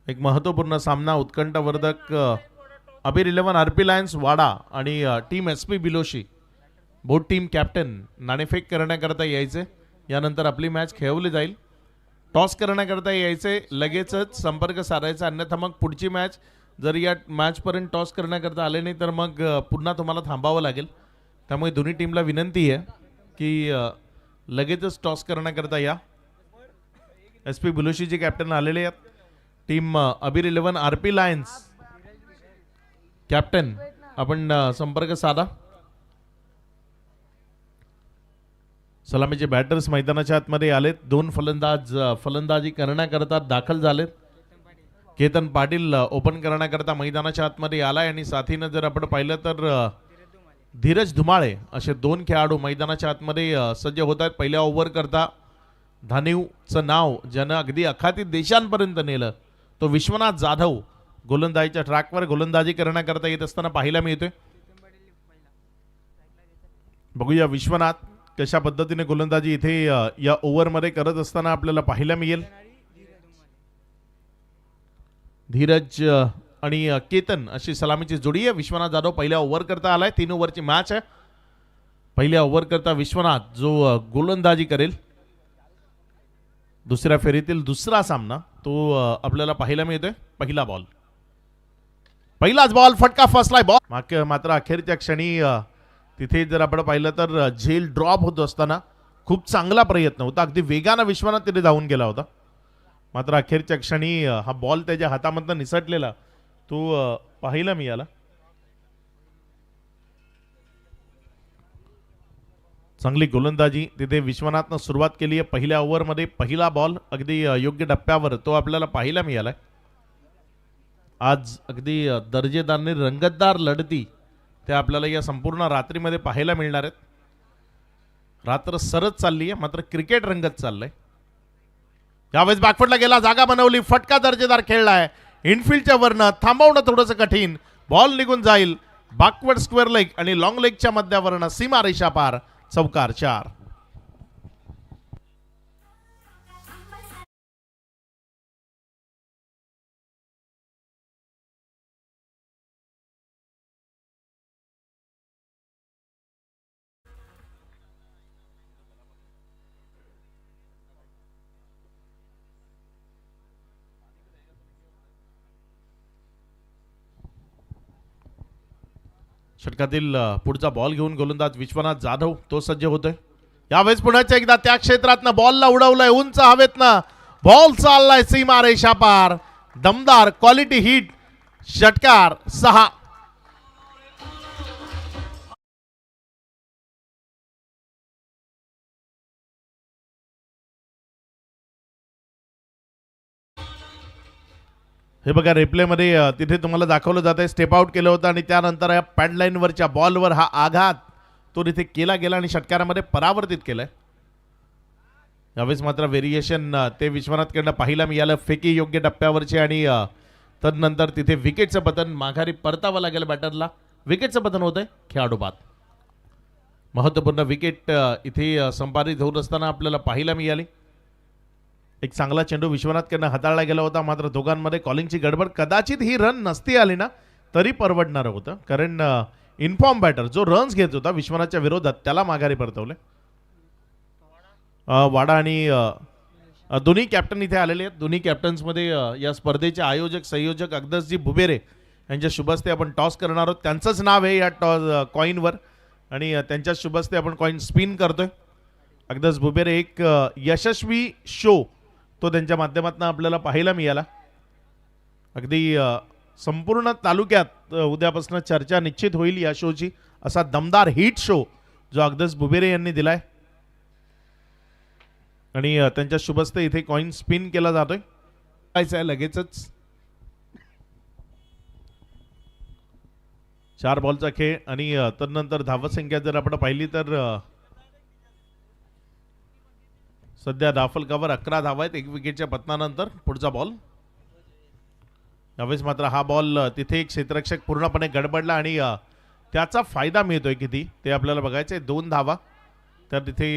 एक महत्त्वपूर्ण सामना उत्कंठवर्धक अबीर 11 आरपी लायन्स वाडा आणि टीम SP बिलोशी बोट टीम कॅप्टन नाणेफेक करण्याकरता यायचे. यानंतर आपली मॅच खेळवली जाईल. टॉस करण्याकरता यायचे, लगेचच संपर्क साधायचा, अन्यथा मग पुढची मॅच जर या मॅचपर्यंत टॉस करण्याकरता आले नाही तर मग पुन्हा तुम्हाला थांबावं लागेल. त्यामुळे दोन्ही टीमला विनंती आहे की लगेचच टॉस करण्याकरता या. SP बिलोशीचे कॅप्टन आलेले आहेत. टीम अबीर 11 आरपी लायन्स कॅप्टन आपण संपर्क साधा. सलामीचे बॅटर्स मैदानाच्या आतमध्ये आलेत. दोन फलंदाज फलंदाजी करण्याकरता दाखल झालेत. केतन पाटील ओपन करण्याकरता मैदानाच्या आतमध्ये आलाय आणि साथीनं जर आपण पाहिलं तर धीरज धुमाळे असे दोन खेळाडू मैदानाच्या आतमध्ये सज्ज होत आहेत. पहिल्या ओव्हर करता धानिवचं नाव ज्यानं अगदी अखाती देशांपर्यंत नेलं तो विश्वनाथ जाधव गोलंदाजीच्या ट्रॅकवर गोलंदाजी करण्याकरता येत असताना पाहायला मिळतोय. बघूया विश्वनाथ कशा पद्धतीने गोलंदाजी इथे या ओव्हरमध्ये करत असताना आपल्याला पाहायला मिळेल. धीरज आणि केतन अशी सलामीची जोडी आहे. विश्वनाथ जाधव पहिल्या ओव्हर करता आलाय. 3 ओव्हरची मॅच आहे. पहिल्या ओव्हर करता विश्वनाथ जो गोलंदाजी करेल. दुसऱ्या फेरीतील दुसरा सामना तो आपल्याला पाहायला मिळतोय. पहिला बॉल, पहिलाच बॉल फटका फसलाय. बॉल मात्र अखेरच्या क्षणी तिथे जर आपण पाहिलं तर झेल ड्रॉप होत असताना खूप चांगला प्रयत्न होता. अगदी वेगानं विश्वनाथ तिथे धावून गेला होता. मात्र अखेरच्या क्षणी हा बॉल त्याच्या हातामधनं निसटलेला तो पाहायला मिळाला. चांगली गोलंदाजी तिथे विश्वनाथनं सुरुवात केली आहे. पहिल्या ओव्हरमध्ये पहिला बॉल अगदी योग्य टप्प्यावर तो आपल्याला पाहायला मिळालाय. आज अगदी दर्जेदार आणि रंगतदार लढती त्या आपल्याला या संपूर्ण रात्रीमध्ये पाहायला मिळणार आहेत. रात्र सरत चालली आहे मात्र क्रिकेट रंगत चाललंय. यावेळेस बॅकफुटला गेला, जागा बनवली, फटका दर्जेदार खेळलाय. इनफिल्डच्या वरनं थांबवणं थोडंसं कठीण. बॉल निघून जाईल बॅकवर्ड स्क्वेअर लेग आणि लॉंग लेगच्या मध्यावरनं सीमा रेषा पार. चौकार 4. षटकातील पुढचा बॉल घेऊन गोलंदाज विश्वनाथ जाधव तो सज्ज होतोय. यावेळेस पुन्हा एकदा त्या क्षेत्रातनं बॉलला उडवलंय उंच हवेतनं. बॉल चाललाय सीमा रेषा पार. दमदार क्वालिटी हिट. षटकार 6. हे बघा रिप्लेमध्ये तिथे तुम्हाला दाखवलं जात आहे. स्टेप आउट केलं होतं आणि त्यानंतर या पॅडलाईनवरच्या बॉलवर हा आघात तो तिथे केला गेला आणि षटकारामध्ये परावर्तित केलाय. यावेळेस मात्र व्हेरिएशन ते विश्वनाथकडनं पाहायला मिळालं. फेकी योग्य टप्प्यावरचे आणि तदनंतर तिथे विकेटचं पतन. माघारी परतावं लागेल बॅटरला. विकेटचं पतन होतंय खेळाडू बाद. महत्त्वपूर्ण विकेट इथे संपादित होत असताना आपल्याला पाहायला मिळाली. एक चांगला चेंडू विश्वनाथकडनं हाताळला गेला होता मात्र दोघांमध्ये कॉलिंगची गडबड. कदाचित ही रन नसती आली ना तरी परवडणार होतं कारण इन्फॉर्म बॅटर जो रन्स घेत होता विश्वनाथच्या विरोधात त्याला माघारी परतवले. वाडा आणि दोन्ही कॅप्टन इथे आलेले आहेत. दोन्ही कॅप्टन्समध्ये या स्पर्धेचे आयोजक संयोजक अगदसजी भुबेरे यांच्या शुभस्ते आपण टॉस करणार आहोत. त्यांचंच नाव आहे या कॉईनवर आणि त्यांच्या शुभस्ते आपण कॉईन स्पिन करतोय. अगदस भुबेरे एक यशस्वी शो तो त्यांच्या माध्यमातून आपल्याला पाहायला मिळाला. अगदी संपूर्ण तालुक्यात उद्यापासून चर्चा निश्चित होईल या शोची. असा दमदार हिट शो जो अगदस भुबेरे यांनी दिलाय आणि त्यांच्या शुभस्ते इथे कॉईन स्पिन केला जातोय. काय लगेचच 4 बॉलचा खेळ आणि तदनंतर धावसंख्या जर आपण पाहिली तर सध्या धावफलकावर 11 धावा आहेत. 1 विकेटच्या पतनानंतर पुढचा बॉल. यावेळेस मात्र हा बॉल तिथे एक क्षेत्ररक्षक पूर्णपणे गडबडला आणि त्याचा फायदा मिळतोय किती ते आपल्याला बघायचंय. 2 धावा तर तिथे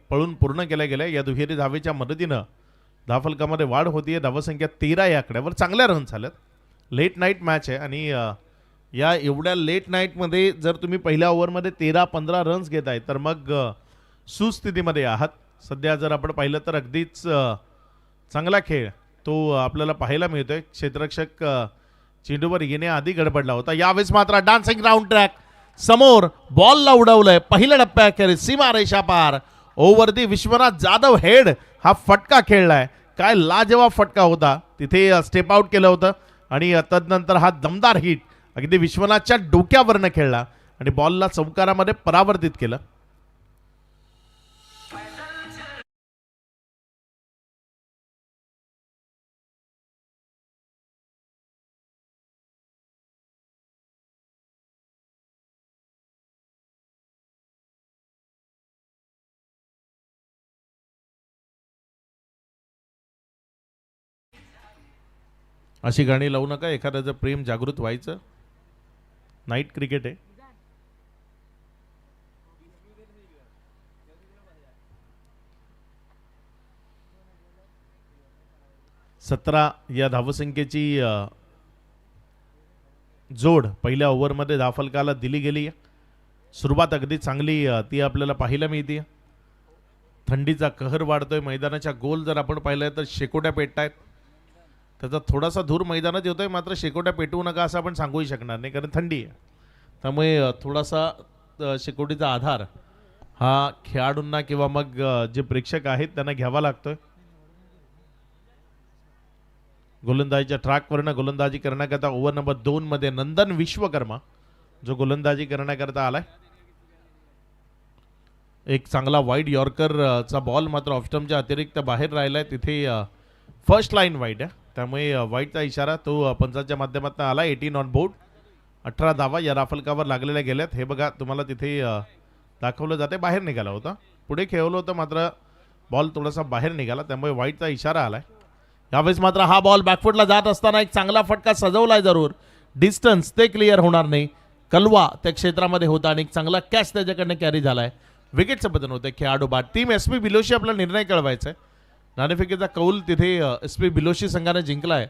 पळून पूर्ण केल्या गेल्या. या दुहेरी धावेच्या मदतीनं धावफलकामध्ये वाढ होतीये. धावसंख्या 13 या आकड्यावर. चांगल्या रन झाल्यात. लेट नाईट मॅच आहे आणि या एवढ्या लेट नाईटमध्ये जर तुम्ही पहिल्या ओव्हरमध्ये 13-15 रन्स घेताय तर मग सुस्थितीमध्ये आहात. सध्या जर आपण पाहिलं तर अगदीच चांगला खेळ तो आपल्याला पाहायला मिळतोय. क्षेत्ररक्षक चेंडूवर येण्याआधी गडबडला होता. यावेळेस मात्र डान्सिंग राऊंड ट्रॅक समोर बॉलला उडवलंय. पहिल्या टप्प्याखेरीज सीमारेषा पार. ओव्हरदी विश्वनाथ जाधव हेड हा फटका खेळलाय. काय लाजवाब फटका होता. तिथे स्टेप आउट केलं होतं आणि तदनंतर हा दमदार हिट अगदी विश्वनाथच्या डोक्यावरनं खेळला आणि बॉलला चौकारामध्ये परावर्तित केलं. अशी गाणी लावू नका. एखाद्याचं प्रेम जागृत व्हायचं. नाईट क्रिकेट आहे. सतरा या धावसंख्येची जोड पहिल्या ओव्हरमध्ये धावफलकाला दिली गेली. सुरुवात अगदी चांगली ती आपल्याला पाहायला मिळते. थंडीचा कहर वाढतोय. मैदानाच्या गोल जर आपण पाहिलं तर शेकोट्या पेटतायत. त्याचा थोडासा धूर मैदानात येतोय. मात्र शेकोट्या पेटवू नका असं आपण सांगूही शकणार नाही कारण थंडी आहे. त्यामुळे थोडासा शेकोटीचा आधार हा खेळाडूंना किंवा मग जे प्रेक्षक आहेत त्यांना घ्यावा लागतोय. गोलंदाजीच्या ट्रॅकवरनं गोलंदाजी करण्याकरता ओव्हर नंबर 2 मध्ये नंदन विश्वकर्मा जो गोलंदाजी करण्याकरता आलाय. एक चांगला वाईड यॉर्करचा बॉल मात्र ऑफस्टम्पच्या अतिरिक्त बाहेर राहिलाय. तिथे फर्स्ट लाईन वाईड आहे. त्यामुळे वाईडचा इशारा तो पंचाच्या माध्यमातून आला. 18 ऑन बोर्ड. 18 धावा या राफलकावर लागलेल्या गेल्यात. हे बघा तुम्हाला तिथे दाखवलं जाते. बाहेर निघाला होता. पुढे खेळवलं होतं मात्र बॉल थोडासा बाहेर निघाला. त्यामुळे वाईडचा इशारा आलाय. यावेळेस मात्र हा बॉल बॅकफुटला जात असताना एक चांगला फटका सजवलाय. जरूर डिस्टन्स ते क्लिअर होणार नाही. कलवा त्या क्षेत्रामध्ये होता आणि एक चांगला कॅच त्याच्याकडनं कॅरी झालाय. विकेटचं पतन होतं. खेळाडू बाद. टीम SP बिलोशी आपला निर्णय कळवायचा आहे. नाणेफेकीचा कौल तिथे SP बिलोशी संघाने जिंकलाय.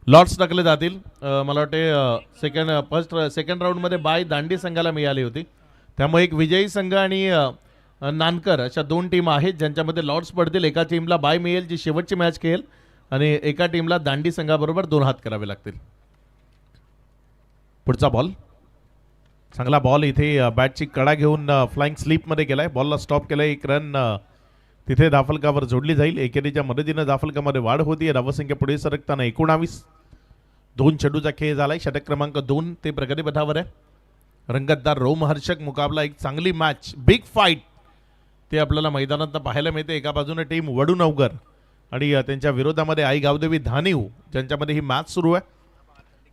लॉट्स टाकले जातील. मला वाटते सेकंड राऊंडमध्ये बाय दांडी संघाला मिळाली होती. त्यामुळे एक विजयी संघ आणि नानकर अशा 2 टीम आहेत ज्यांच्यामध्ये लॉट्स पडतील. एका टीमला बाय मिळेल जी शेवटची मॅच खेळेल आणि एका टीमला दांडी संघाबरोबर 2 हात करावे लागतील. पुढचा बॉल चांगला बॉल इथे बॅटची कडा घेऊन फ्लाइंग स्लीपमध्ये गेलाय. बॉलला स्टॉप केलाय. एक रन तिथे धावफलकावर जोडली जाईल. एकेरीच्या मदतीनं धावफलकामध्ये वाढ होती. धावसंख्या पुढे सरकताना 19. 2 चेंडूचा खेळ झालाय. षटक क्रमांक 2 ते प्रगतीपथावर आहे. रंगतदार रोमहर्षक मुकाबला. एक चांगली मॅच बिग फाईट ते आपल्याला मैदानात पाहायला मिळते. एका बाजूने टीम वडूनवगर आणि त्यांच्या विरोधामध्ये आई गावदेवी धानिव ज्यांच्यामध्ये ही मॅच सुरू आहे.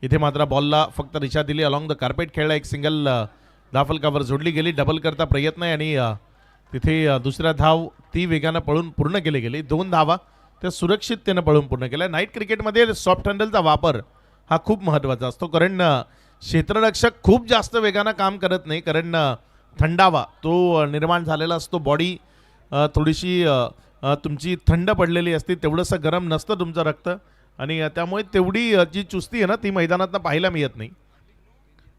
इथे मात्र बॉलला फक्त दिशा दिली. अलॉंग द कार्पेट खेळला. एक सिंगल धावफलकावर जोडली गेली. डबल करता प्रयत्न आहे आणि तिथे दुसऱ्या धाव ती वेगानं पळून पूर्ण केली गेली. 2 धावा त्या सुरक्षिततेनं पळून पूर्ण केल्या. नाईट क्रिकेटमध्ये सॉफ्ट हँडलचा वापर हा खूप महत्त्वाचा असतो कारण क्षेत्ररक्षक खूप जास्त वेगानं काम करत नाही कारण थंडावा तो निर्माण झालेला असतो. बॉडी थोडीशी तुमची थंड पडलेली असते. तेवढंसं गरम नसतं तुमचं रक्त आणि त्यामुळे तेवढी जी चुस्ती आहे ना ती मैदानातनं पाहायला मिळत नाही.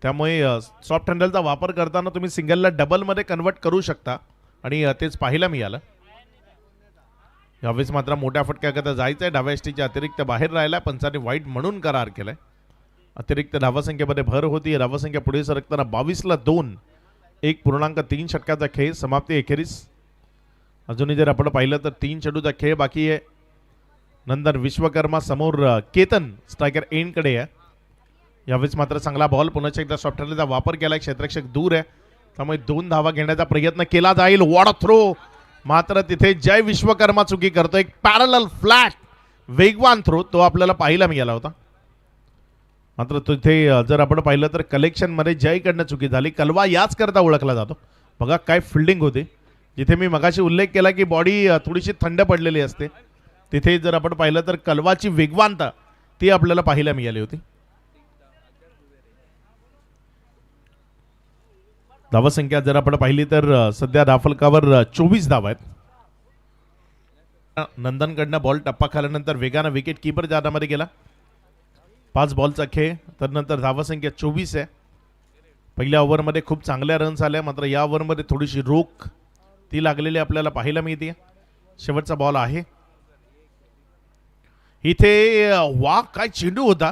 त्यामुळे सॉफ्ट हँडलचा वापर करताना तुम्ही सिंगलला डबलमध्ये कन्वर्ट करू शकता आणि तेच पाहायला मिळालं. यावेळेस मात्र मोठ्या फटक्याकरता जायचं आहे. डाव्या एसटीच्या अतिरिक्त बाहेर राहिला. पंचाने वाईट म्हणून करार केलाय. अतिरिक्त धावसंख्येमध्ये भर होती. धावसंख्या पुढे सरकताना 22ला 2. 1.3 षटकाचा खेळ समाप्ती एखेरीस. अजूनही जर आपण पाहिलं तर 3 चेंडूचा खेळ बाकी आहे. नंदन विश्वकर्मा समोर केतन स्ट्रायकर एंडकडे आहे. यावेळेस मात्र चांगला बॉल पुन्हा एकदा सॉफ्ट हँडलचा वापर केलाय. क्षेत्ररक्षक दूर आहे त्यामुळे 2 धावा घेण्याचा प्रयत्न केला जाईल. वॉट थ्रो मात्र तिथे जय विश्वकर्मा चुकी करतो. एक पॅरलल फ्लॅट वेगवान थ्रो तो आपल्याला पाहायला मिळाला होता. मात्र तिथे जर आपण पाहिलं तर कलेक्शनमध्ये जयकडनं चुकी झाली. कलवा याच करता ओळखला जातो. बघा काय फिल्डिंग होते. जिथे मी मगाशी उल्लेख केला की बॉडी थोडीशी थंड पडलेली असते, तिथे जर आपण पाहिलं तर कलवाची वेगवानता ती आपल्याला पाहायला मिळाली होती. धावसंख्या जर आपण पाहिली तर सध्या धावफलकावर 24 धावा आहेत. नंदनकडनं बॉल टप्पा खाल्यानंतर वेगानं विकेट कीपर जाण्यामध्ये गेला. 5 बॉलचा खेळ, तर नंतर धावसंख्या 24 आहे. पहिल्या ओव्हरमध्ये खूप चांगल्या रन्स आल्या, मात्र या ओव्हरमध्ये थोडीशी रोख ती लागलेली आपल्याला पाहायला मिळते. शेवटचा बॉल आहे इथे. वा काय चेंडू होता.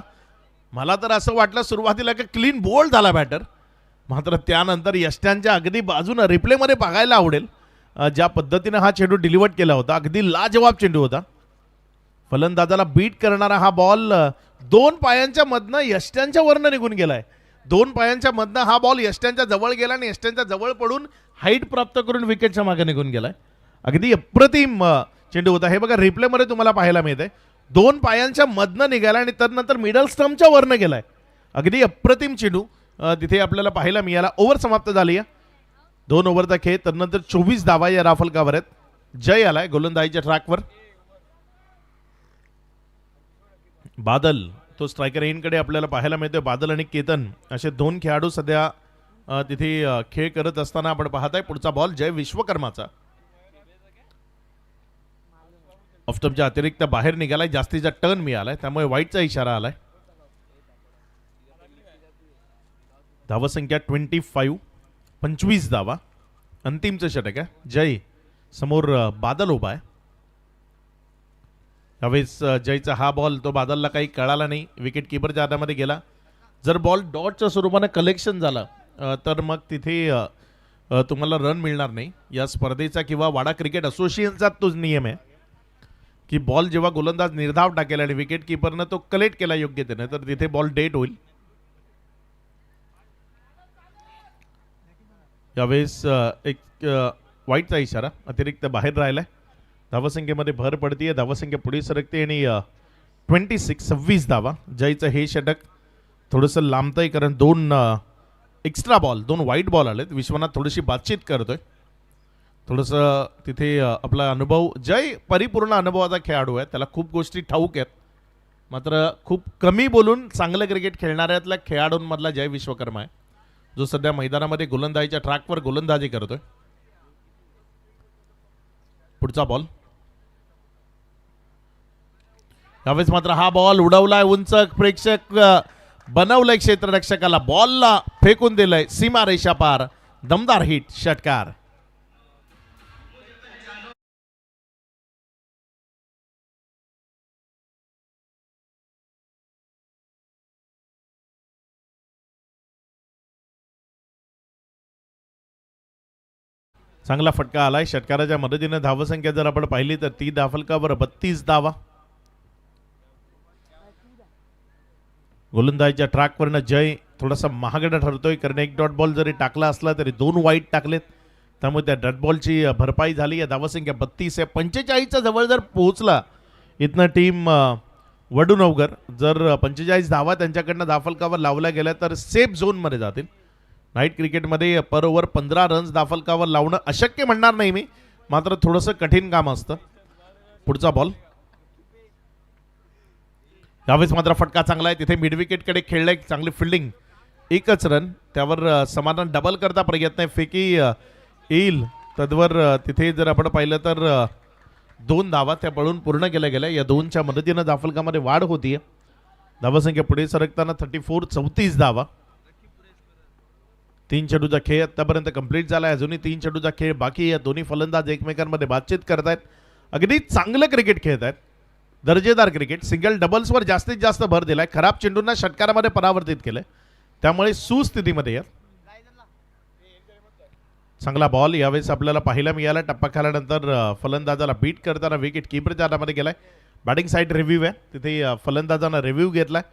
मला तर असं वाटलं सुरुवातीला की क्लीन बोल्ड झाला बॅटर, मात्र त्यानंतर यष्ट्यांच्या अगदी बाजूनं रिप्लेमध्ये बघायला आवडेल ज्या पद्धतीनं हा चेंडू डिलिव्हर केला होता. अगदी लाजवाब चेंडू होता. फलंदाजाला बीट करणारा हा बॉल 2 पायांच्या मधनं यष्ट्यांच्या वरनं निघून गेलाय. 2 पायांच्या मधनं हा बॉल यष्ट्यांच्या जवळ गेला आणि यष्ट्यांच्या जवळ पडून हाईट प्राप्त करून विकेटच्या मागे निघून गेलाय. अगदी अप्रतिम चेंडू होता. हे बघा रिप्लेमध्ये तुम्हाला पाहायला मिळतंय. 2 पायांच्या मधनं निघाला आणि त्यानंतर मिडल स्टंपच्या वरनं गेलाय. अगदी अप्रतिम चेंडू तिथे आपल्याला पाहायला मिळाला. ओव्हर समाप्त झाली आहे. 2 ओव्हरचा खेळ, त्यानंतर 24 धावा या राफलकावर आहेत. जय आलाय गोलंदाजीच्या ट्रॅकवर. बादल तो स्ट्रायकर एंडकडे आपल्याला पाहायला मिळतोय. बादल आणि केतन असे 2 खेळाडू सध्या तिथे खेळ करत असताना आपण पाहताय. पुढचा बॉल जय विश्वकर्माचा. ऑफस्टंपच्या अतिरिक्त बाहेर निघालाय. जास्तीचा टर्न मिळालाय, त्यामुळे वाईटचा इशारा आलाय. धावसंख्या 25 धावा. अंतिमचं षटक आहे. जय समोर बादल उभा आहे. त्यावेळेस जयचा हा बॉल तो बादलला काही कळाला नाही. विकेट कीपरच्या हातामध्ये गेला. जर बॉल डॉटच्या स्वरूपाने कलेक्शन झालं तर मग तिथे तुम्हाला रन मिळणार नाही. या स्पर्धेचा किंवा वाडा क्रिकेट असोसिएशनचा तोच नियम आहे की बॉल जेव्हा गोलंदाज निर्धाव टाकेल आणि विकेट कीपरनं तो कलेक्ट केला योग्यतेने तर तिथे बॉल डेट होईल. यावेळेस एक वाईटचा इशारा अतिरिक्त बाहेर राहिलाय. धावसंख्येमध्ये भर पडतीये. धावसंख्या पुढे सरकते आणि 26 धावा. जयचं हे षटक थोडंसं लांबतंय कारण 2 एक्स्ट्रा बॉल 2 वाईट बॉल आलेत. विश्वनाथ थोडीशी बातचीत करतोय. थोडंसं तिथे आपला अनुभव, जय परिपूर्ण अनुभवाचा खेळाडू आहे. त्याला खूप गोष्टी ठाऊक आहेत, मात्र खूप कमी बोलून चांगलं क्रिकेट खेळणाऱ्यातल्या खेळाडूंमधला जय विश्वकर्मा आहे, जो सध्या मैदानामध्ये गोलंदाजीच्या ट्रॅकवर गोलंदाजी करतोय. पुढचा बॉल. यावेळेस मात्र हा बॉल उडवलाय उंच. प्रेक्षक बनवलंय क्षेत्ररक्षकाला. बॉलला फेकून दिलंय सीमा रेषा पार. दमदार हिट, षटकार. चांगला फटका आलाय. षटकाराच्या मदतीने धावसंख्या जर आपण पाहिली तर ती धावफलकावर 32 धावा. गोलंदाजीच्या ट्रॅकवरनं जय थोडासा महागडा ठरतोय कारण 1 डॉट बॉल जरी टाकला असला तरी 2 वाईट टाकलेत, त्यामुळे त्या डॉट बॉलची भरपाई झाली. या धावसंख्या 32 आहे. 45च्या जवळ जर पोहोचला इथनं टीम वडूनवगर, जर 45 धावा त्यांच्याकडनं धावफलकावर लावल्या गेल्या तर सेफ झोनमध्ये जातील. नाईट क्रिकेटमध्ये पर ओव्हर 15 रन्स धावफलकावर लावणं अशक्य म्हणणार नाही मी, मात्र थोडंसं कठीण काम असतं. पुढचा बॉल. यावेळेस मात्र फटका चांगला आहे. तिथे मिड विकेटकडे खेळलाय. चांगली फिल्डिंग. 1च रन. त्यावर समाधान डबल करता प्रयत्न आहे. फेकी येईल तद्वर तिथे जर आपण पाहिलं तर 2 धावा त्या पळून पूर्ण केल्या गेल्या. या 2च्या मदतीनं धावफलकामध्ये वाढ होतीये. धावसंख्या पुढे सरकताना 34 धावा. 3 चेंडूचा खेळ आतापर्यंत कंप्लीट झाला. अजूनही 3 चेंडूचा खेळ बाकी. या दोन्ही फलंदाज एकमेकांमध्ये बातचीत करतायत. अगदी चांगलं क्रिकेट खेळत आहेत. दर्जेदार क्रिकेट. सिंगल डबल्सवर जास्तीत जास्त भर दिलाय. खराब चेंडूंना षटकारामध्ये परावर्तित केलंय, त्यामुळे सुस्थितीमध्ये आहे. चांगला बॉल यावेळेस आपल्याला पाहायला मिळाला. टप्पा खाल्यानंतर फलंदाजाला बीट करताना विकेट कीपरच्या हातामध्ये गेलाय. बॅटिंग साईड रिव्ह्यू आहे. तिथे फलंदाजानं रिव्ह्यू घेतलाय.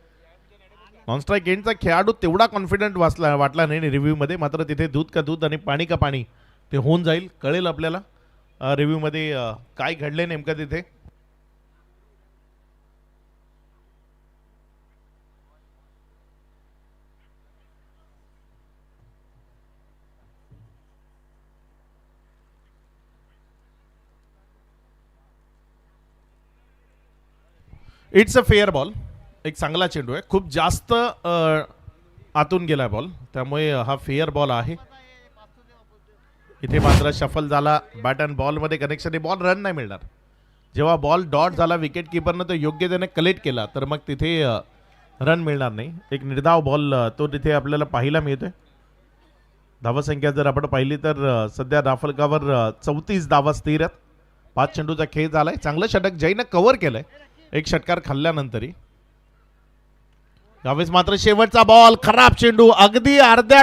नॉन स्ट्राईक एंडचा खेळाडू तेवढा कॉन्फिडंट वाटला नाही रिव्ह्यूमध्ये, मात्र तिथे दूध का दूध आणि पाणी का पाणी ते होऊन जाईल, कळेल आपल्याला. रिव्ह्यू मध्ये काय घडले नेमकं तिथे. It's a fair ball. एक चांगला चेंडू आहे, खूप जास्त आतून गेलाय बॉल, त्यामुळे हा फेअर बॉल आहे. इथे मात्र शफल झाला बॅट अँड बॉलमध्ये कनेक्शन. बॉल रन नाही मिळणार. जेव्हा बॉल डॉट झाला विकेट किपरनं तो योग्य त्याने कलेक्ट केला तर मग तिथे रन मिळणार नाही. एक निर्धाव बॉल तो तिथे आपल्याला पाहायला मिळतोय. धावसंख्या जर आपण पाहिली तर सध्या राफलकावर 34 धावा स्थिर आहेत. 5 चेंडूचा खेळ झालाय. चांगलं षटक जयनं कव्हर केलंय एक षटकार खाल्ल्यानंतरही. यावेळेस मात्र शेवटचा बॉल, खराब चेंडू, अगदी अर्ध्या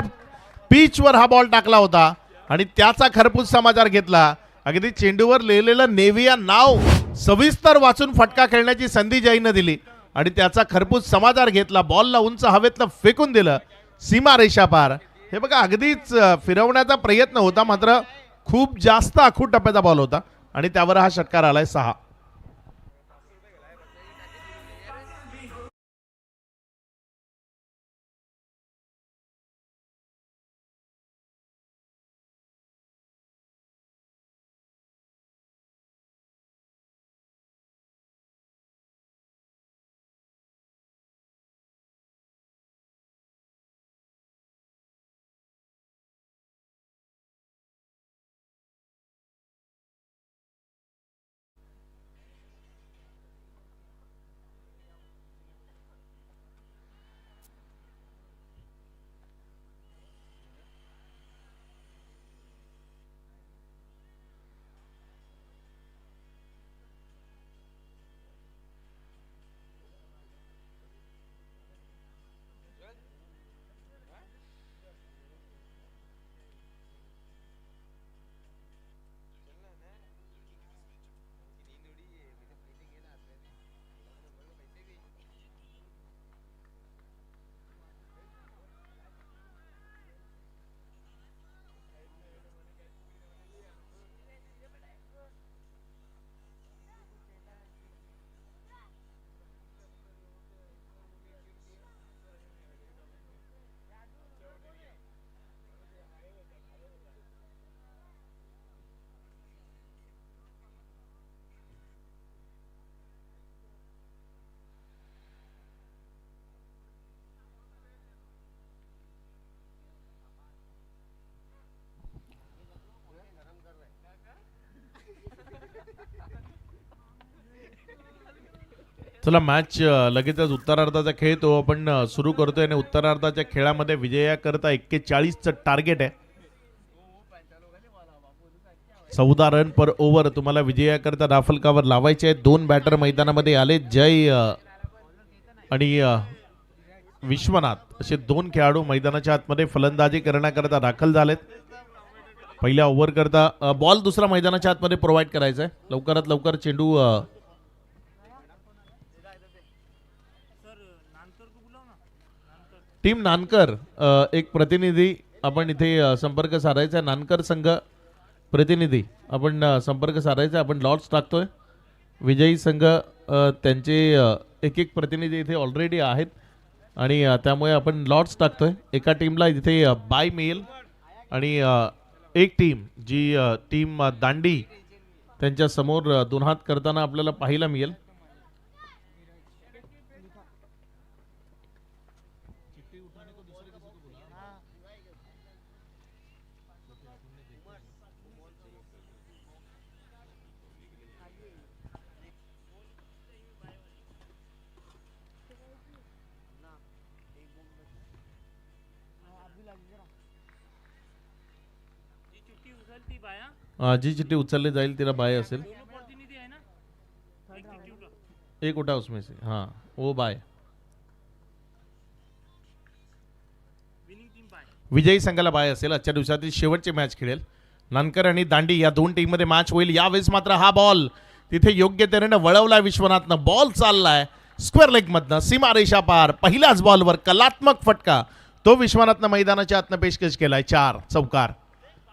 पिचवर हा बॉल टाकला होता आणि त्याचा खरपूस समाचार घेतला. अगदी चेंडूवर लिहिलेलं नेव्हिया नाव सविस्तर वाचून फटका खेळण्याची संधी जयनं दिली आणि त्याचा खरपूस समाचार घेतला. बॉलला उंच हवेतलं फेकून दिलं सीमा रेषा पार. हे बघा अगदीच फिरवण्याचा प्रयत्न होता, मात्र खूप जास्त आखूड टप्प्याचा बॉल होता आणि त्यावर हा षटकार आलाय 6. चला मॅच लगेचच उत्तरार्धाचा खेळ तो आपण सुरू करतोय आणि उत्तरार्धाच्या खेळामध्ये विजयाकरता 41चं टार्गेट आहे. 14 रन पर ओव्हर तुम्हाला विजयाकरता राफलकावर लावायचे आहेत. 2 बॅटर मैदानामध्ये आले. जय आणि विश्वनाथ असे 2 खेळाडू मैदानाच्या आतमध्ये फलंदाजी करण्याकरता दाखल झालेत. पहिल्या ओव्हर करता बॉल दुसरा मैदानाच्या आतमध्ये प्रोव्हाइड करायचा आहे. लवकरात लवकर चेंडू टीम नानकर एक प्रतिनिधी आपण इथे संपर्क साधायचा. नानकर संघ प्रतिनिधी आपण संपर्क साधायचा. आपण लॉट्स टाकतोय. विजयी संघ त्यांचे एक प्रतिनिधी इथे ऑलरेडी आहेत आणि त्यामुळे आपण लॉट्स टाकतोय. एका टीमला इथे बाय मिळेल आणि एक टीम जी टीम दांडी त्यांच्या समोर 2 हात करताना आपल्याला पाहायला मिळेल. जी चिट्ठी उचलली जाईल तिला बाय असेल. एक उठा उसमें से. हाँ वो बाय. विजयी संघाला बाय असेल. आजच्या दिवसातील शेवटची मॅच खेळेल नानकर आणि दांडी या 2 टीम मध्ये मॅच होईल. यावेळेस मात्र हा बॉल तिथे योग्य तऱ्हेने वळवला विश्वनाथनं. बॉल चाललाय स्क्वेअर लेग मधनं सीमा रेषा पार. पहिल्याच बॉलवर कलात्मक फटका तो विश्वनाथनं मैदानाच्या आतनं पेशकश केलाय. 4 चौकार.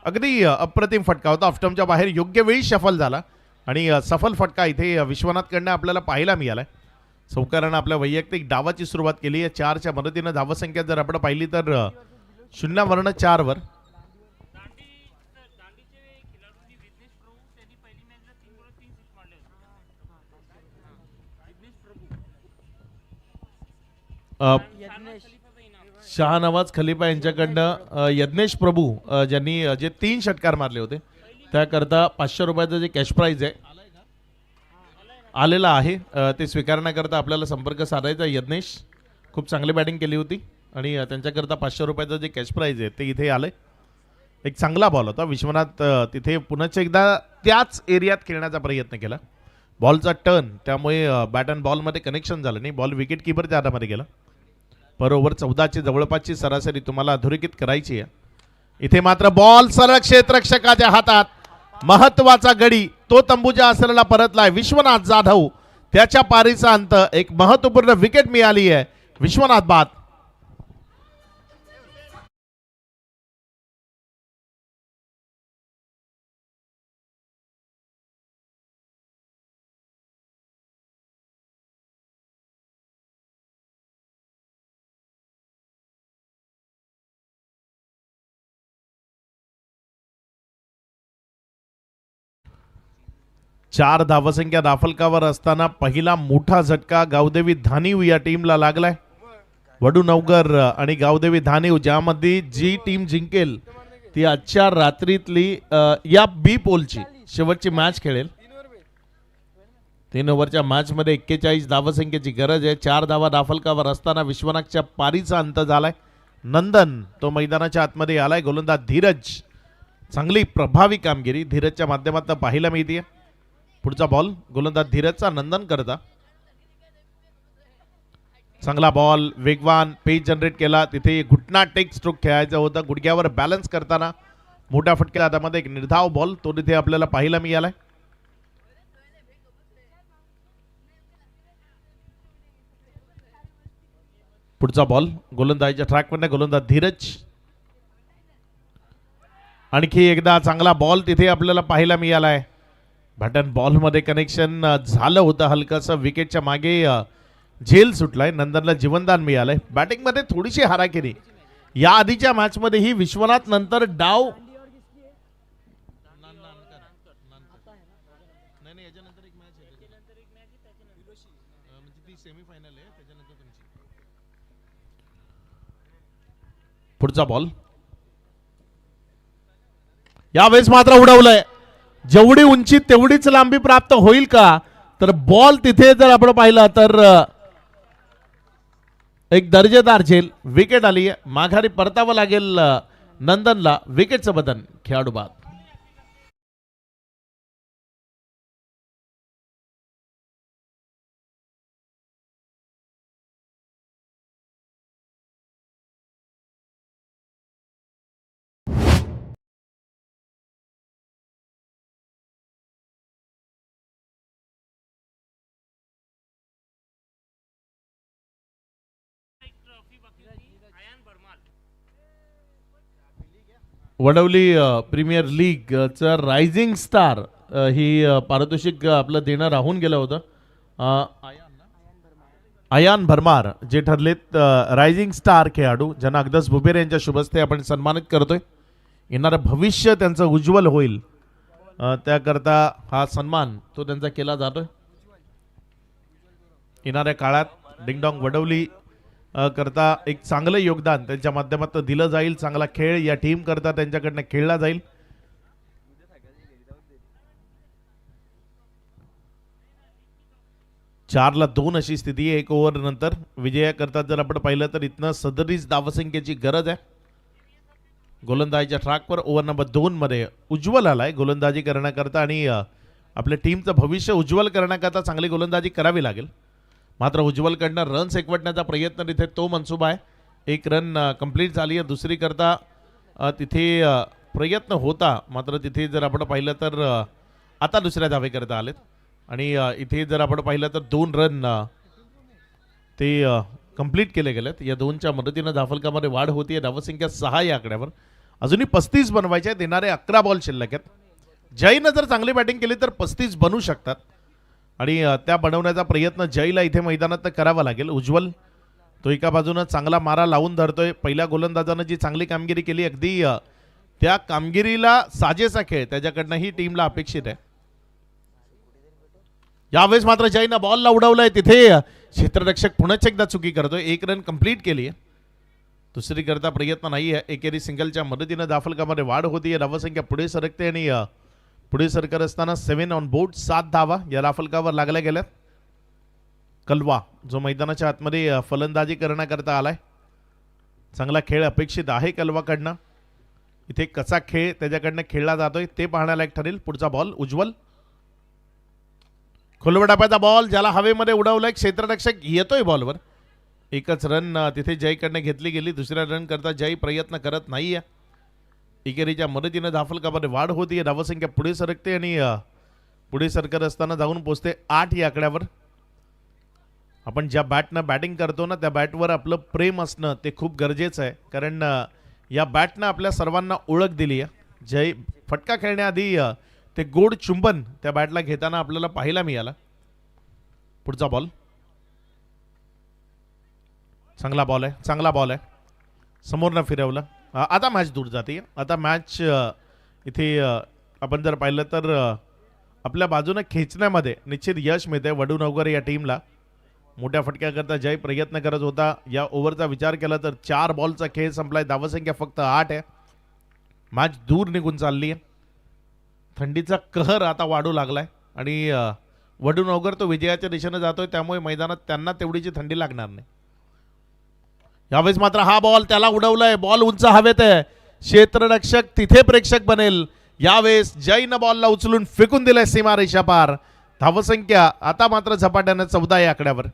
अगदी अप्रतिम फटका होता. ऑफस्टम्पच्या बाहेर योग्य वेळी शफल झाला आणि सफल फटका इथे विश्वनाथकडनं आपल्याला पाहायला मिळालाय. चौकारानं आपल्या वैयक्तिक डावाची सुरुवात केली आहे. 4च्या मदतीनं धावसंख्या जर आपण पाहिली तर 0 4 वर. शहानवाज खलिफा यांच्याकडनं यज्ञेश प्रभू ज्यांनी जे 3 षटकार मारले होते त्याकरता 500 रुपयाचं जे कॅश प्राइज आहे आलेला आहे ते स्वीकारण्याकरता आपल्याला संपर्क साधायचा. यज्ञेश खूप चांगली बॅटिंग केली होती आणि त्यांच्याकरता 500 रुपयाचं जे कॅश प्राइज आहे ते इथे आलंय. एक चांगला बॉल होता. विश्वनाथ तिथे पुन्हा एकदा त्याच एरियात खेळण्याचा प्रयत्न केला. बॉलचा टर्न त्यामुळे बॅट अँड बॉलमध्ये कनेक्शन झालं नाही. बॉल विकेट किपरच्या हातामध्ये गेला. पर ओव्हर 14ची जवळपासची सरासरी तुम्हाला अधोरेखित करायची आहे. इथे मात्र बॉल सरळ क्षेत्ररक्षकाच्या हातात. महत्वाचा गडी तो तंबूच्या आसराला परतलाय. विश्वनाथ जाधव त्याच्या पारीचा अंत. एक महत्वपूर्ण विकेट मिळाली आहे. विश्वनाथ बाद. चार धावसंख्या दाफलकावर असताना पहिला मोठा झटका गावदेवी धानीव या टीमला लागलाय. वडू नवगर आणि गावदेवी धानीव ज्यामध्ये जी टीम जिंकेल ती आजच्या रात्रीतली या बी पोलची शेवटची मॅच खेळेल. 3 ओव्हरच्या मॅच मध्ये 41 धावसंख्येची गरज आहे. 4 धावा दाफलकावर असताना विश्वनाथच्या पारीचा अंत झालाय. नंदन तो मैदानाच्या आतमध्ये आलाय. गोलंदाज धीरज चांगली प्रभावी कामगिरी धीरजच्या माध्यमातून पाहायला मिळते. पुढचा बॉल गोलंदाज धीरजचा नंदन करता. चांगला बॉल वेगवान पेज जनरेट केला. तिथे घुटना टेक स्ट्रोक खेळायचा होता. गुडघ्यावर बॅलन्स करताना मोठ्या फटक्या हातामध्ये एक निर्धाव बॉल तो तिथे आपल्याला पाहायला मिळालाय. पुढचा बॉल गोलंदाजीच्या ट्रॅकवर गोलंदाज धीरज. आणखी एकदा चांगला बॉल तिथे आपल्याला पाहायला मिळालाय. बॅटन बॉल मध्ये कनेक्शन झालं होतं हलकासा. विकेटच्या मागे झेल सुटलाय. नंदनला जीवनदान मिळालंय. बॅटिंग मध्ये थोडीशी हाराकिरी या आधीच्या मॅच मध्ये ही विश्वनाथ नंतर डाव पुढचा बॉल यावेळेस मात्र उडवलंय. जेवढी उंची तेवढीच लांबी प्राप्त होईल का तर बॉल तिथे जर आपण पाहिलं तर एक दर्जेदार झेल. विकेट आली आहे. माघारी परतावं लागेल नंदनला. विकेटचं बदन खेळाडू बाद. वडवली प्रीमियर लीग चा रायझिंग स्टार ही पारितोषिक आपलं देणं राहून गेलं होतं. आयान भरमार जे ठरलेत रायझिंग स्टार खेळाडू ज्यांना अगदस बुबेर यांच्या शुभस्ते आपण सन्मानित करतोय. येणारं भविष्य त्यांचं उज्ज्वल होईल त्याकरता हा सन्मान तो त्यांचा केला जातोय. येणाऱ्या काळात डिंगडॉंग वडवली करता एक चांगलं योगदान त्यांच्या माध्यमातून दिलं जाईल. चांगला खेळ या टीम करता त्यांच्याकडनं खेळला जाईल. चारला 2 अशी स्थिती आहे. 1 ओव्हर नंतर विजयाकरता जर आपण पाहिलं तर इथनं सदरीच धावसंख्येची गरज आहे. गोलंदाजीच्या ट्रॅकवर ओव्हर नंबर 2 मध्ये उज्ज्वल आलाय गोलंदाजी करण्याकरता आणि आपल्या टीमचं भविष्य उज्ज्वल करण्याकरता चांगली गोलंदाजी करावी लागेल. मात्र उज्ज्वलकडनं रन्स एकवटण्याचा प्रयत्न तिथे तो मनसुबा आहे. 1 रन कंप्लीट झाली आहे. दुसरी करता तिथे प्रयत्न होता. मात्र तिथे जर आपण पाहिलं तर आता दुसऱ्या धावे करता आलेत आणि इथे जर आपण पाहिलं तर 2 रन ते कंप्लीट केले गेलेत. या 2च्या मदतीनं धावफलकामध्ये वाढ होती. धावसंख्या 6 या आकड्यावर. अजूनही 35 बनवायचे आहेत. येणारे 11 बॉल शिल्लक आहेत. जयनं जर चांगली बॅटिंग केली तर 35 बनू शकतात आणि त्या बनवण्याचा प्रयत्न जयला इथे मैदानात करावा लागेल. उज्ज्वल तो एका बाजूनं चांगला मारा लावून धरतोय. पहिल्या गोलंदाजानं जी चांगली कामगिरी केली अगदी त्या कामगिरीला साजेसा खेळ त्याच्याकडनं ही टीमला अपेक्षित आहे. यावेळेस मात्र जयनं बॉलला उडवलंय. तिथे क्षेत्ररक्षक पुन्हा एकदा चुकी करतोय. 1 रन कंप्लीट केली आहे. दुसरी करता प्रयत्न नाही आहे. एकेरी सिंगलच्या मदतीनं दाफलकामध्ये वाढ होती. धावसंख्या पुढे सरकते आणि पुढे सरकत असताना 7 ऑन बोर्ड 7 धावा या दाफलकावर लागल्या गेल्यात. कलवा जो मैदानाच्या आतमध्ये फलंदाजी करण्याकरता आलाय. चांगला खेळ अपेक्षित आहे कलवाकडनं. इथे कसा खेळ त्याच्याकडनं खेळला जातोय ते पाहण्यालायक ठरेल. पुढचा बॉल उज्ज्वल खोलवडाप्याचा बॉल ज्याला हवेमध्ये उडवलंय. क्षेत्ररक्षक येतोय बॉलवर. एकच रन तिथे जयकडनं घेतली गेली. दुसऱ्या रन करता जय प्रयत्न करत नाहीये. एकेरीच्या मदतीनं धाफलकामध्ये वाढ होती. धावसंख्या पुढे सरकते आणि पुढे सरकत असताना जाऊन पोहोचते 8 या आकड्यावर. आपण ज्या बॅटनं बॅटिंग करतो ना त्या बॅटवर आपलं प्रेम असणं ते खूप गरजेचं आहे. कारण या बॅटनं आपल्या सर्वांना ओळख दिली आहे. जय फटका खेळण्याआधी ते गोड चुंबन त्या बॅटला घेताना आपल्याला पाहायला मिळाला. पुढचा बॉल चांगला बॉल आहे. चांगला बॉल आहे. समोरनं फिरवलं. आता मॅच दूर जाते. आता मॅच इथे आपण जर पाहिलं तर आपल्या बाजूने खेचण्यामध्ये निश्चित यश मिळते वडूनगर या टीमला. मोठ्या फटक्याकरता जय प्रयत्न करत होता. या ओव्हरचा विचार केला तर 4 बॉलचा खेळ संपलाय. धावसंख्या फक्त 8 आहे. मॅच दूर निघून चालली आहे. थंडीचा कहर आता वाढू लागलाय आणि वडूनगर तो विजयाच्या दिशेने जातोय. त्यामुळे मैदानात त्यांना तेवढीची थंडी लागणार नाही. यावेळेस मात्र हा बॉल त्याला उडवलाय. बॉल उंच हवेत आहे. क्षेत्ररक्षक तिथे प्रेक्षक बनेल. यावेळेस जयनं बॉलला उचलून फेकून दिलाय सीमा रेषा पार. धावसंख्या आता मात्र झपाट्यानं 14 या आकड्यावर.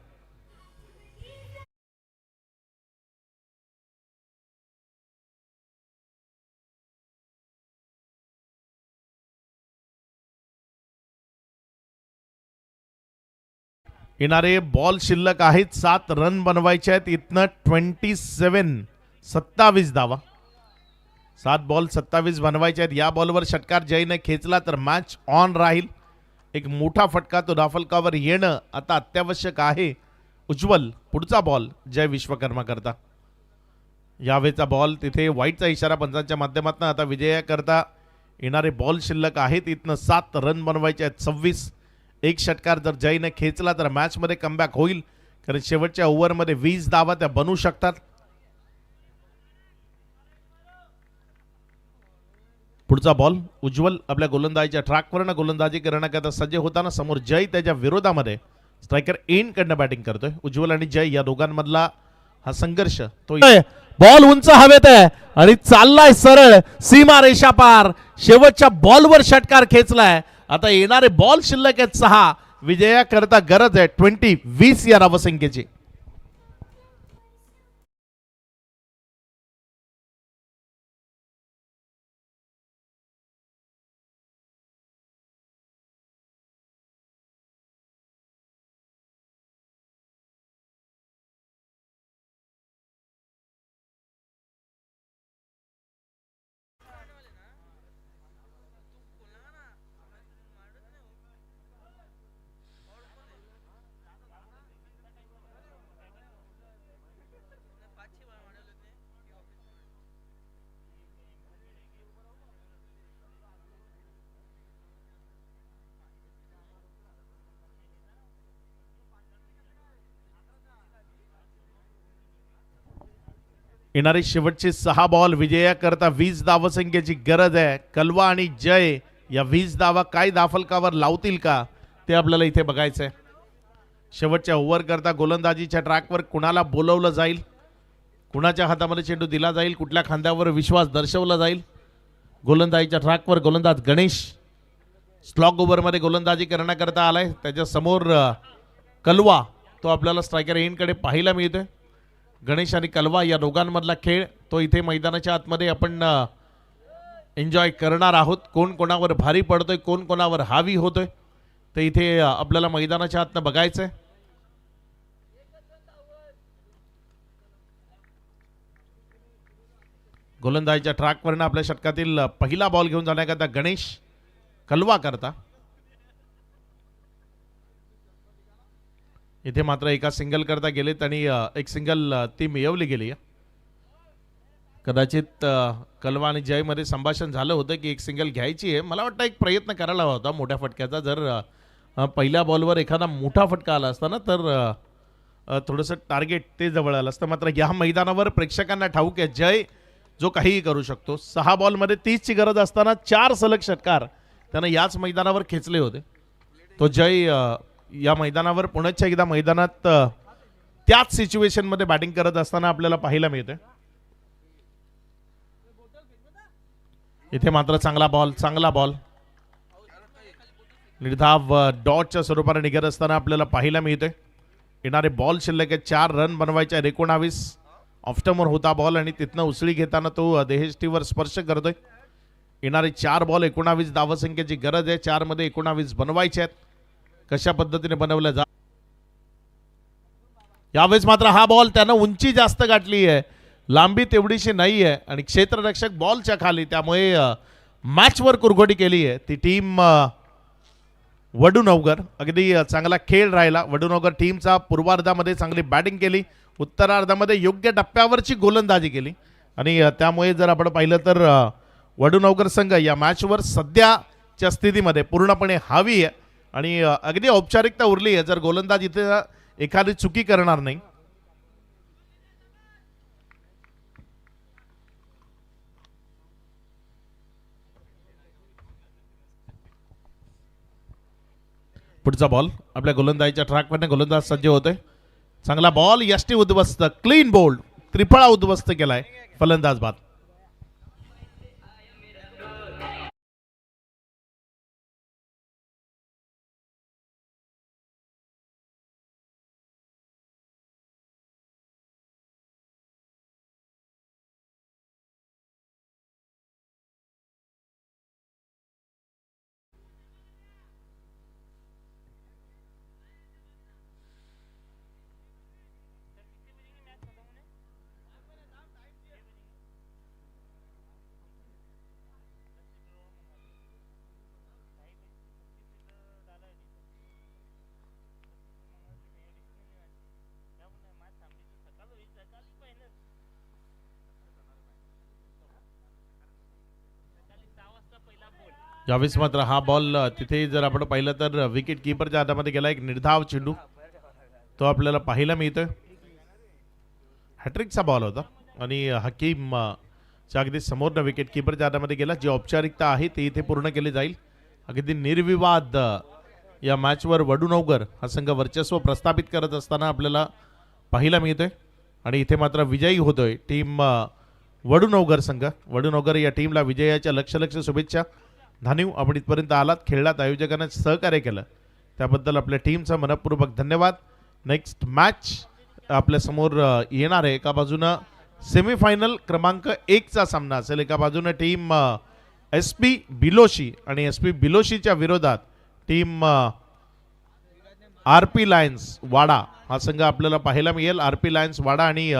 येणारे बॉल शिल्लक आहेत. 7 रन बनवायचे आहेत. इथनं 27 धावा. 7 बॉल 27 बनवायचे आहेत. या बॉलवर षटकार जयने खेचला तर मॅच ऑन राहील. एक मोठा फटका तो दाफलकावर येणं आता अत्यावश्यक आहे. उज्ज्वल पुढचा बॉल जय विश्वकर्मा करता. यावेळेचा बॉल तिथे वाईटचा इशारा पंचांच्या माध्यमातून. आता विजयाकरता येणारे बॉल शिल्लक आहेत. इथनं 7 रन बनवायचे आहेत. 26 एक षटकार जर जयने खेचला तर मॅचमध्ये कमबॅक होईल. कारण शेवटच्या ओव्हरमध्ये 20 धावा त्या बनवू शकतात. पुढचा बॉल उज्ज्वल आपल्या गोलंदाजीच्या ट्रॅकवरनं गोलंदाजी करण्याकरता सज्ज होताना समोर जय त्याच्या विरोधामध्ये स्ट्रायकर एन कडनं बॅटिंग करतोय. उज्ज्वल आणि जय या दोघांमधला हा संघर्ष तो बॉल उंच हवेत आहे आणि चाललाय सरळ सीमा रेषा पार. शेवटच्या बॉलवर षटकार खेचलाय. आता येणारे बॉल शिल्लक आहेत 6. विजयाकरता गरज आहे 20 या धावसंख्येची. येणारे शेवटचे 6 बॉल विजयाकरता 20 धावसंख्येची गरज आहे. कलवा आणि जय या 20 धावा काय दाफलकावर लावतील का ते आपल्याला इथे बघायचं आहे. शेवटच्या ओव्हर करता गोलंदाजीच्या ट्रॅकवर कुणाला बोलवलं जाईल, कुणाच्या हातामध्ये चेंडू दिला जाईल, कुठल्या खांद्यावर विश्वास दर्शवला जाईल. गोलंदाजीच्या ट्रॅकवर गोलंदाज गणेश स्लॉग ओव्हरमध्ये गोलंदाजी करण्याकरता आलाय. त्याच्या समोर कलवा तो आपल्याला स्ट्रायकर एनकडे पाहायला मिळतोय. गणेश आणि कलवा या दोघांमधला खेळ तो इथे मैदानाच्या आतमध्ये आपण एन्जॉय करणार आहोत. कोण कोणावर भारी पडतोय, कोण कोणावर हावी होतोय ते इथे आपल्याला मैदानाच्या आतनं बघायचंय. गोलंदाजीच्या ट्रॅकवरनं आपल्या षटकातील पहिला बॉल घेऊन जाण्याकरता गणेश कलवा करता. इथे मात्र एका सिंगल करता गेलेत आणि एक सिंगल ती मिळवली गेली. कदाचित कलवा आणि जय मध्ये संभाषण झालं होतं की एक सिंगल घ्यायची आहे. मला वाटतं एक प्रयत्न करायला हवा होता मोठ्या फटक्याचा. जर पहिल्या बॉलवर एखादा मोठा फटका आला असता ना तर थोडंसं टार्गेट ते जवळ आलं असतं. मात्र या मैदानावर प्रेक्षकांना ठाऊक आहे जय जो काहीही करू शकतो. 6 बॉलमध्ये 30ची गरज असताना 4 सलग षटकार त्यानं याच मैदानावर खेचले होते. तो जय या मैदानावर पुण्याच्या एकदा मैदानात त्याच सिच्युएशनमध्ये बॅटिंग करत असताना आपल्याला पाहायला मिळते. इथे मात्र चांगला बॉल निर्धाव डॉटच्या स्वरूपाने निघत असताना आपल्याला पाहायला मिळते. येणारे बॉल शिल्लक आहे. 4 रन बनवायचे आहेत. 19 ऑफ्टमोर होता बॉल आणि तिथनं उसळी घेताना तो देहेष्टीवर स्पर्श करतोय. येणारे 4 बॉल 19 धावसंख्येची गरज आहे. 4 मध्ये 19 बनवायचे आहेत. कशा पद्धतीने बनवल्या जा. यावेळेस मात्र हा बॉल त्यानं उंची जास्त गाठली आहे. लांबी तेवढीशी नाही आहे आणि क्षेत्ररक्षक बॉलच्या खाली त्यामुळे मॅचवर कुरघोडी केली आहे ती टीम वडूनवगर. अगदी चांगला खेळ राहिला. वडूनवगर टीमचा पूर्वार्धामध्ये चांगली बॅटिंग केली. उत्तरार्धामध्ये योग्य टप्प्यावरची गोलंदाजी केली आणि त्यामुळे जर आपण पाहिलं तर वडूनवगर संघ या मॅचवर सध्याच्या स्थितीमध्ये पूर्णपणे हावी आहे आणि अगदी औपचारिकता उरली आहे जर गोलंदाज इथे एखादी चुकी करणार नाही. पुढचा बॉल आपल्या गोलंदाजीच्या ट्रॅकवरने गोलंदाज सज्ज होतोय. चांगला बॉल यष्टी उद्ध्वस्त क्लीन बोल्ड त्रिफळा उद्ध्वस्त केलाय फलंदाज बाद. यावेळेस मात्र हा बॉल तिथे जर आपण पाहिलं तर विकेट कीपरच्या हातामध्ये गेला. एक निर्धाव चेंडू तो आपल्याला पाहायला मिळतोय. हॅट्रिकचा बॉल होता आणि हकीम च्या अगदी समोरनं विकेट कीपरच्या हातामध्ये गेला. जी औपचारिकता आहे ती इथे पूर्ण केली जाईल. अगदी निर्विवाद या मॅचवर वडूनवगर हा संघ वर्चस्व प्रस्थापित करत असताना आपल्याला पाहायला मिळतोय आणि इथे मात्र विजयी होतोय टीम वडूनवगर संघ. वडूनवगर या टीमला विजयाच्या लक्ष शुभेच्छा. धानीव आपण इथपर्यंत आलात, खेळलात, आयोजकांना सहकार्य केलं त्याबद्दल आपल्या टीमचा मनपूर्वक धन्यवाद. नेक्स्ट मॅच आपल्या समोर येणार आहे. एका बाजूनं सेमीफायनल क्रमांक 1चा सामना असेल. एका बाजूनं टीम SP बिलोशी आणि SP बिलोशीच्या विरोधात टीम RP लायन्स वाडा हा संघ आपल्याला पाहायला मिळेल. RP लायन्स वाडा आणि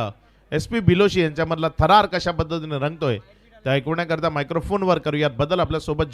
SP बिलोशी यांच्यामधला थरार कशा पद्धतीने रंगतोय त्या ऐकण्याकरता मायक्रोफोनवर करूयात बदल. आपल्यासोबत